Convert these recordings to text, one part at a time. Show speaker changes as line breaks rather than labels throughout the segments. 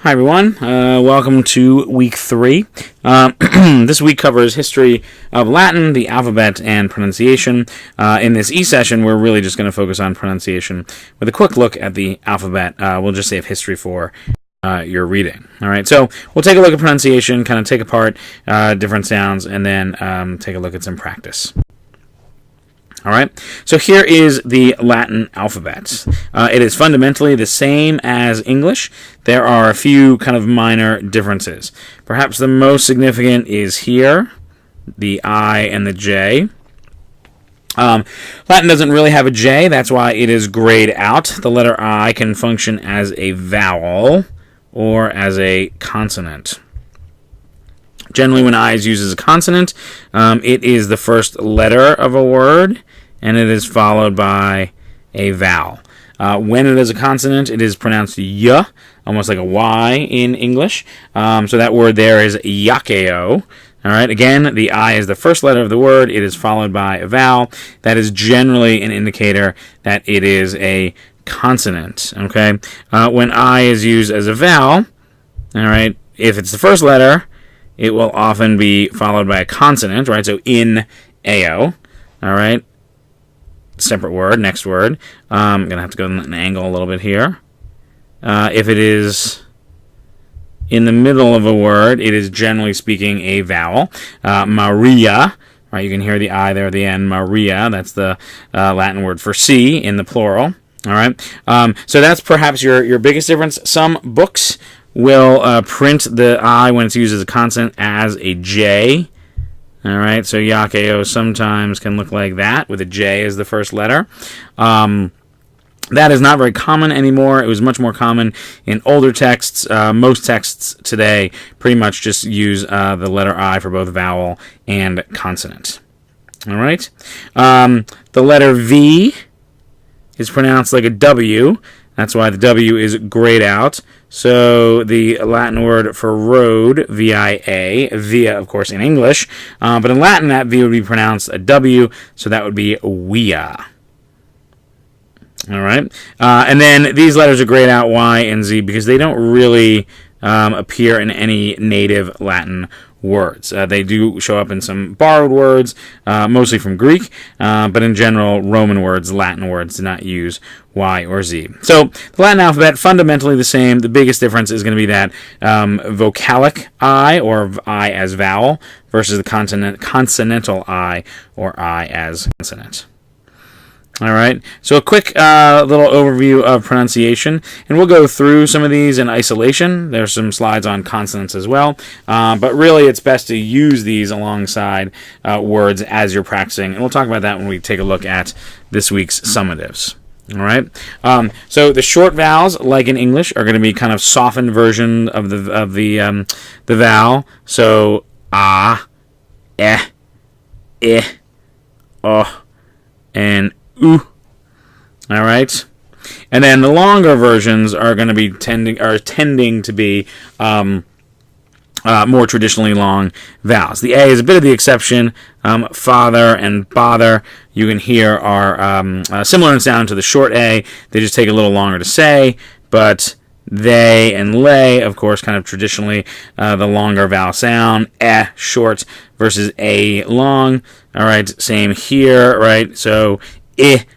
Hi everyone, welcome to week 3. This week covers history of Latin, the alphabet, and pronunciation. In this e-session, we're really just going to focus on pronunciation with a quick look at the alphabet. We'll just save history for your reading. All right, so we'll take a look at pronunciation, kind of take apart different sounds, and then take a look at some practice. All right, so here is the Latin alphabet. It is fundamentally the same as English. There are a few kind of minor differences. Perhaps the most significant is here, the I and the J. Latin doesn't really have a J, that's why it is grayed out. The letter I can function as a vowel or as a consonant. Generally, when I is used as a consonant, it is the first letter of a word, and it is followed by a vowel. When it is a consonant, it is pronounced y, almost like a Y in English. So that word there is yakeo. All right. Again, the I is the first letter of the word. It is followed by a vowel. That is generally an indicator that it is a consonant. Okay. When I is used as a vowel, all right, if it's the first letter, it will often be followed by a consonant, right? So in ao, all right. Separate word, next word. I'm going to have to go in an angle a little bit here. If it is in the middle of a word, it is generally speaking a vowel. Maria, right? You can hear the I there at the end. Maria, that's the Latin word for C in the plural. All right. So that's perhaps your biggest difference. Some books will print the I when it's used as a consonant as a J. All right, so yakeo sometimes can look like that with a J as the first letter. That is not very common anymore. It was much more common in older texts. Most texts today pretty much just use the letter I for both vowel and consonant. All right. The letter V is pronounced like a W. That's why the W is grayed out. So the Latin word for road, V-I-A, via, of course, in English. But in Latin, that V would be pronounced a W, so that would be via. All right. And then these letters are grayed out, Y and Z, because they don't really appear in any native Latin words. They do show up in some borrowed words, mostly from Greek, but in general, Roman words, Latin words, do not use Y or Z. So the Latin alphabet, fundamentally the same. The biggest difference is going to be that vocalic I, or I as vowel, versus the consonantal I, or I as consonant. All right, so a quick little overview of pronunciation, and we'll go through some of these in isolation. There's some slides on consonants as well, but really it's best to use these alongside words as you're practicing, and we'll talk about that when we take a look at this week's summatives. All right, so the short vowels, like in English, are going to be kind of softened version of the vowel. So eh, oh, and ooh. All right, and then the longer versions are going to be tending to be more traditionally long vowels. The A is a bit of the exception. Father and bother, you can hear, are similar in sound to the short A. They just take a little longer to say, but they and lay, of course, kind of traditionally the longer vowel sound. Short versus A long. All right, same here, right? So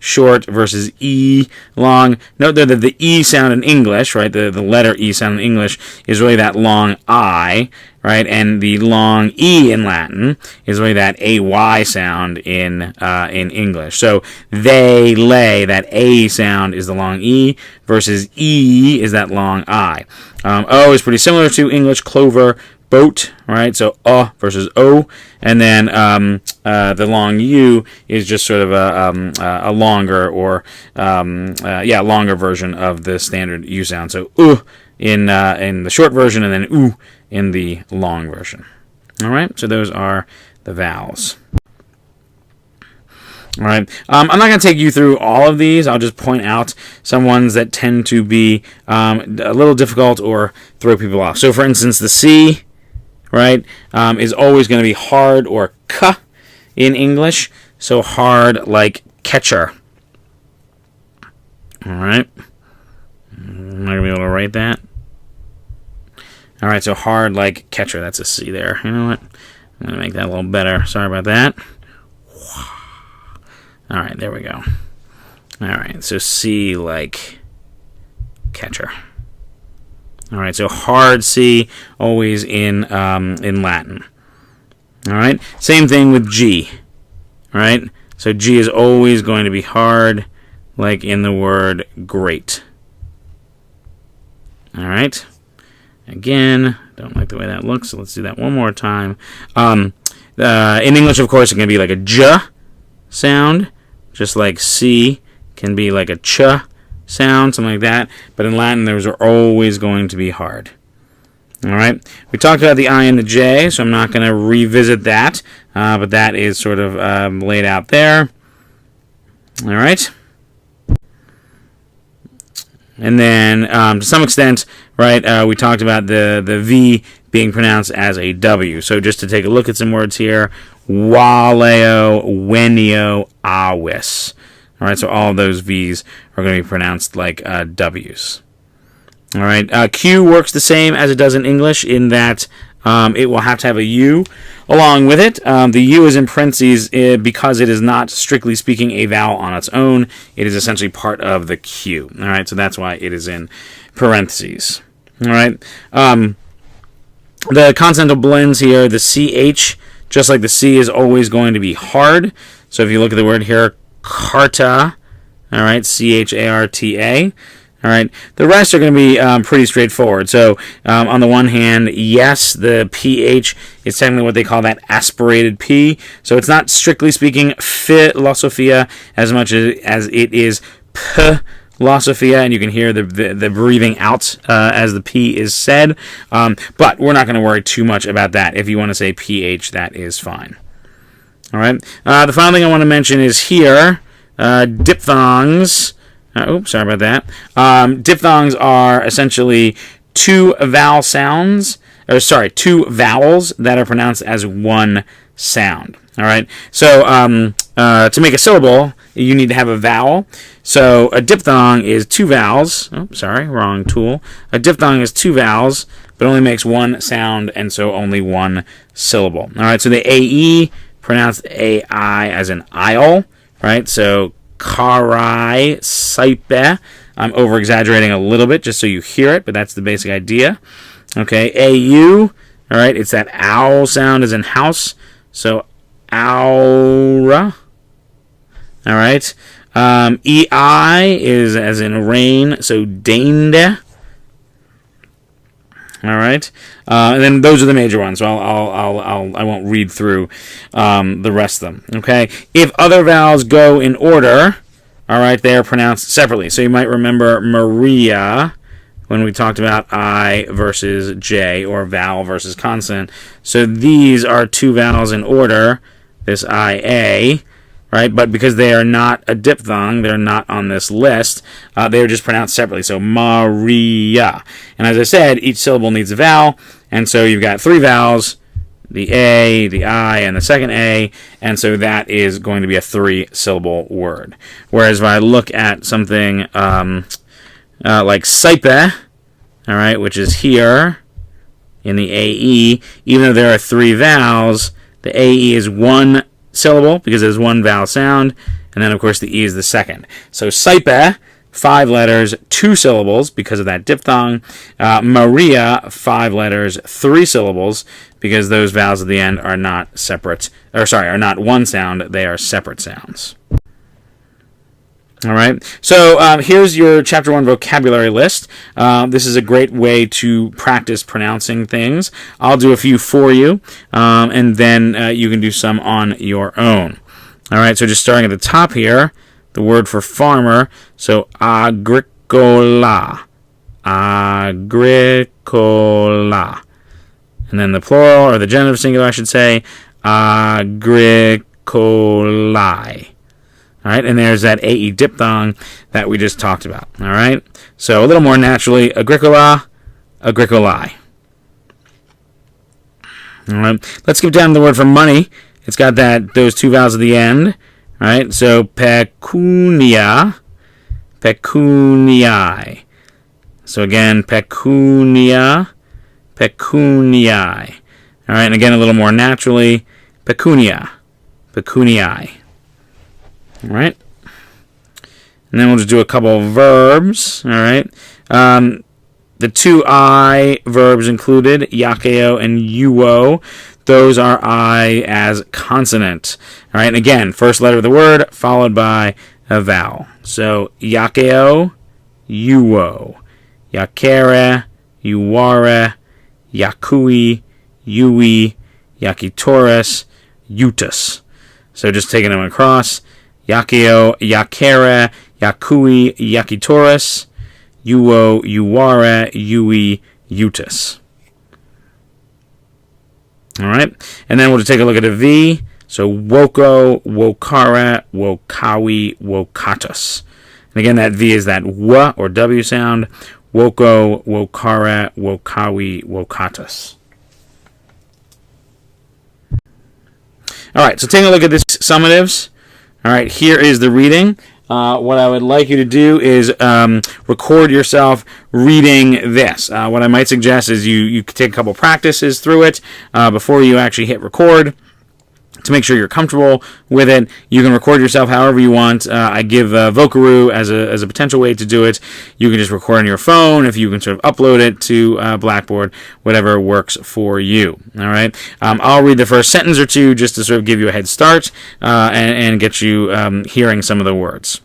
short versus E long. Note that the E sound in English, right, the letter E sound in English is really that long I, right, and the long E in Latin is really that AY sound in English. So they, lay, that A sound is the long E versus E is that long I. O is pretty similar to English, clover, boat, right? So versus O, and then the long U is just sort of a longer or longer version of the standard U sound. So in the short version, and then in the long version. All right. So those are the vowels. All right. I'm not going to take you through all of these. I'll just point out some ones that tend to be a little difficult or throw people off. So, for instance, the C, right, is always going to be hard, or k in English. So hard like catcher. All right. I'm not going to be able to write that. All right, so hard like catcher. That's a C there. You know what? I'm going to make that a little better. Sorry about that. All right, there we go. All right, so C like catcher. All right, so hard C, always in Latin. All right, same thing with G. All right, so G is always going to be hard, like in the word great. All right, again, don't like the way that looks, so let's do that one more time. In English, of course, it can be like a J sound, just like C can be like a ch sound, something like that. But in Latin, those are always going to be hard. All right. We talked about the I and the J, so I'm not going to revisit that. But that is sort of laid out there. All right. And then, to some extent, right, we talked about the V being pronounced as a W. So just to take a look at some words here, waleo, wenio, awis. All right, so all of those V's are going to be pronounced like W's. All right, Q works the same as it does in English in that it will have to have a U along with it. The U is in parentheses because it is not, strictly speaking, a vowel on its own. It is essentially part of the Q. All right, so that's why it is in parentheses. All right, the consonantal blends here, the CH, just like the C, is always going to be hard. So if you look at the word here, Carta, all right, C-H-A-R-T-A, all right. The rest are going to be pretty straightforward. So on the one hand, yes, the PH is technically what they call that aspirated P. So it's not, strictly speaking, philosophia as much as it is philosophia, and you can hear the breathing out as the P is said. But we're not going to worry too much about that. If you want to say PH, that is fine. All right. The final thing I want to mention is here, diphthongs. Oops, sorry about that. Diphthongs are essentially two vowels that are pronounced as one sound. All right. So to make a syllable, you need to have a vowel. So a diphthong is two vowels. Oh, sorry, wrong tool. A diphthong is two vowels, but only makes one sound, and so only one syllable. All right. So the AE pronounced AI as an aisle, right? So karai, saipe. I'm over-exaggerating a little bit just so you hear it, but that's the basic idea. Okay, AU, all right, it's that owl sound as in house. So aura. All right. EI is as in rain, so dainde. All right, and then those are the major ones. So I won't read through the rest of them. Okay, if other vowels go in order, all right, they are pronounced separately. So you might remember Maria when we talked about I versus J, or vowel versus consonant. So these are two vowels in order. This IA. Right, but because they are not a diphthong, they're not on this list, they are just pronounced separately. So Maria. And as I said, each syllable needs a vowel, and so you've got three vowels, the A, the I, and the second A, and so that is going to be a three-syllable word. Whereas if I look at something like saipe, all right, which is here in the AE, even though there are three vowels, the AE is one syllable because it is one vowel sound, and then of course the E is the second. So saipe, 5 letters, 2 syllables because of that diphthong. Maria, 5 letters, 3 syllables because those vowels at the end are not separate, are not one sound, they are separate sounds. All right, so here's your Chapter 1 vocabulary list. This is a great way to practice pronouncing things. I'll do a few for you, and then you can do some on your own. All right, so just starting at the top here, the word for farmer, so agricola, agricola. And then the plural, or the genitive singular, I should say, agricolae. All right, and there's that AE diphthong that we just talked about. All right, so a little more naturally, agricola, agricolae. All right, let's skip down to the word for money. It's got those 2 vowels at the end. All right, so pecunia, pecuniae. So again, pecunia, Pecuniae. All right, and again, a little more naturally, pecunia. Pecuniae. All right. And then we'll just do a couple of verbs. All right. The two I verbs included, yakeo and yuo, those are I as consonant. All right. And again, first letter of the word followed by a vowel. So yakeo, yuo. Yakere, yuware, yakui, yui, yakitoris, utus. So just taking them across. Yakeo, yakere, yakui, yakitoris, yuo, yuware, yui, utus. All right. And then we'll just take a look at a V. So woko, wokara, wokawi, wokatus. And again, that V is that W or W sound. Woko, wokara, wokawi, wokatus. All right, so taking a look at this summatives. All right, here is the reading. What I would like you to do is record yourself reading this. What I might suggest is you take a couple practices through it before you actually hit record. To make sure you're comfortable with it, you can record yourself however you want. I give Vocaroo as a potential way to do it. You can just record on your phone. If you can sort of upload it to Blackboard, whatever works for you. All right. I'll read the first sentence or two just to sort of give you a head start and get you hearing some of the words.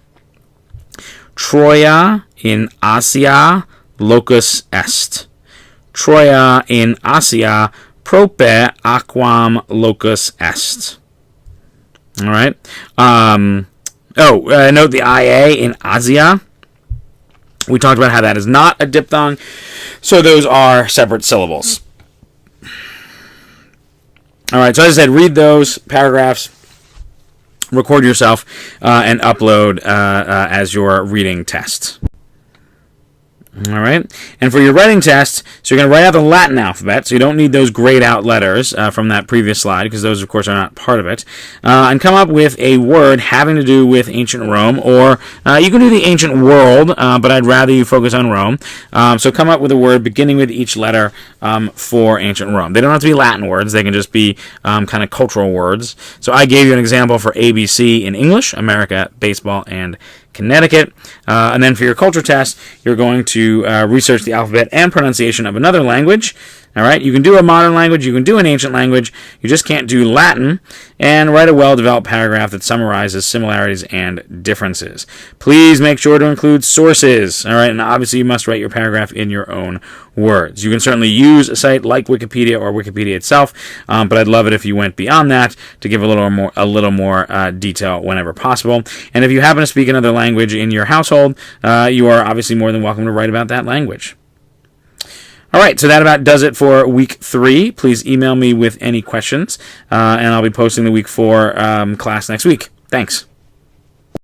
Troia in Asia locus est. Troia in Asia prope aquam locus est. All right. Note the IA in Asia. We talked about how that is not a diphthong, so those are separate syllables. All right. So as I said, read those paragraphs, record yourself, and upload as your reading test. All right. And for your writing test, so you're going to write out the Latin alphabet, so you don't need those grayed out letters from that previous slide, because those, of course, are not part of it, and come up with a word having to do with ancient Rome, or you can do the ancient world, but I'd rather you focus on Rome. So come up with a word beginning with each letter for ancient Rome. They don't have to be Latin words. They can just be kind of cultural words. So I gave you an example for ABC in English, America, baseball, and Connecticut. And then for your culture test, you're going to research the alphabet and pronunciation of another language. All right, you can do a modern language, you can do an ancient language, you just can't do Latin, and write a well-developed paragraph that summarizes similarities and differences. Please make sure to include sources, all right, and obviously you must write your paragraph in your own words. You can certainly use a site like Wikipedia or Wikipedia itself, but I'd love it if you went beyond that to give a little more detail whenever possible. And if you happen to speak another language in your household, you are obviously more than welcome to write about that language. All right, so that about does it for week 3. Please email me with any questions, and I'll be posting the week 4 class next week. Thanks.